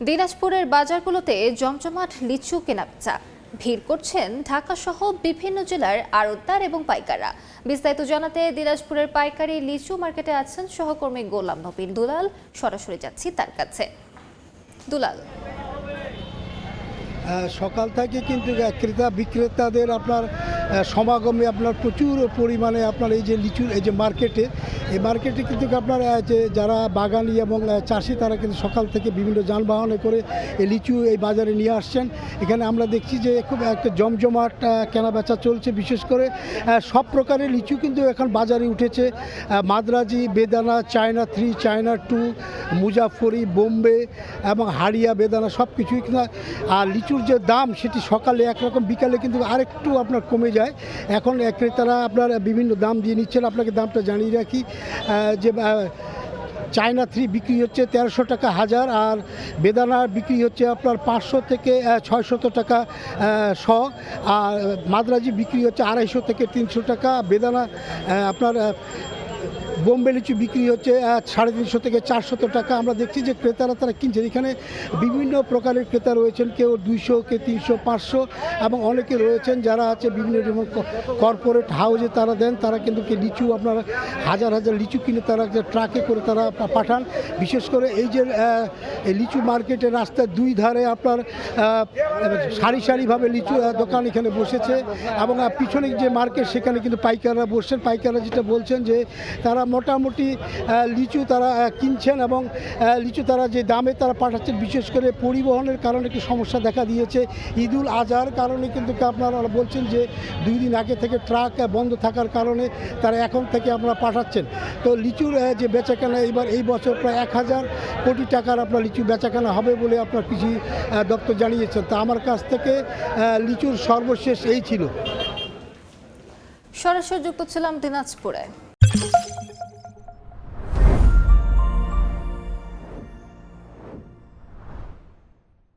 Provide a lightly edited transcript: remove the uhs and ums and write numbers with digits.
দিনাজপুরের বাজারগুলোতে জমজমাট লিচু কেনাবেচা। ভিড় করছেন ঢাকা সহ বিভিন্ন জেলার আড়তদার এবং পাইকাররা। বিস্তারিত জানাতে দিনাজপুরের পাইকারি লিচু মার্কেটে আছেন সহকর্মী গোলাম নবীন দুলাল। সরাসরি যাচ্ছি তার কাছে। দুলাল, সকাল থেকে কিন্তু ক্রেতা বিক্রেতাদের আপনার সমাগমে আপনার প্রচুর পরিমাণে আপনার এই যে লিচুর এই যে এই মার্কেটে কিন্তু আপনার যে যারা বাগানি এবং চাষি তারা কিন্তু সকাল থেকে বিভিন্ন যানবাহনে করে এই লিচু এই বাজারে নিয়ে আসছেন। এখানে আমরা দেখছি যে খুব একটা জমজমাট কেনাবেচা চলছে। বিশেষ করে সব প্রকারের লিচু কিন্তু এখন বাজারে উঠেছে। মাদ্রাজি, বেদানা, চায়না 3, চায়না 2, মুজাফরি, বোম্বে এবং হাড়িয়া বেদানা সব কিছুই কিন্তু। আর লিচুর যে দাম সেটি সকালে একরকম, বিকালে কিন্তু আরেকটু আপনার কমে যায়। এখন ক্রেতারা আপনার বিভিন্ন দাম দিয়ে নিচ্ছেন। আপনাকে দামটা জানিয়ে রাখি যে চায়না 3 বিক্রি হচ্ছে 1300 টাকা হাজার, আর বেদানার বিক্রি হচ্ছে আপনার 500 থেকে 600 টাকা শ, আর মাদ্রাজি বিক্রি হচ্ছে 250 থেকে 300 টাকা। বেদানা আপনার বোম্বে লিচু বিক্রি হচ্ছে 350 থেকে 400 টাকা। আমরা দেখছি যে ক্রেতারা তারা কিনছেন। এখানে বিভিন্ন প্রকারের ক্রেতা রয়েছেন, কেউ 200, কেউ 300, 500 এবং অনেকে রয়েছেন যারা আছে বিভিন্ন যেমন কর্পোরেট হাউসে তারা দেন। তারা কিন্তু লিচু আপনারা হাজার হাজার লিচু কিনে তারা ট্রাকে করে তারা পাঠান। বিশেষ করে এই যে লিচু মার্কেটের রাস্তার দুই ধারে আপনার সারি সারিভাবে লিচু দোকান এখানে বসেছে, এবং পিছনে যে মার্কেট সেখানে কিন্তু পাইকাররা বসছেন। পাইকাররা যেটা বলছেন যে তারা মোটামুটি লিচু তারা কিনছেন এবং লিচু তারা যে দামে তারা পাঠাচ্ছেন। বিশেষ করে পরিবহনের কারণে একটি সমস্যা দেখা দিয়েছে। ঈদুল আজহার কারণে কিন্তু আপনারা বলছেন যে 2 দিন আগে থেকে ট্রাক বন্ধ থাকার কারণে তারা এখন থেকে আপনারা পাঠাচ্ছেন। তো লিচুর যে বেচাকেনা এবার এই বছর প্রায় 1000 কোটি টাকার আপনার লিচু বেচাকেনা হবে বলে আপনার কৃষি দপ্তর জানিয়েছেন। তা আমার কাছ থেকে লিচুর সর্বশেষ এই ছিল। সরাসরি যুক্ত ছিলাম দিনাজপুরে।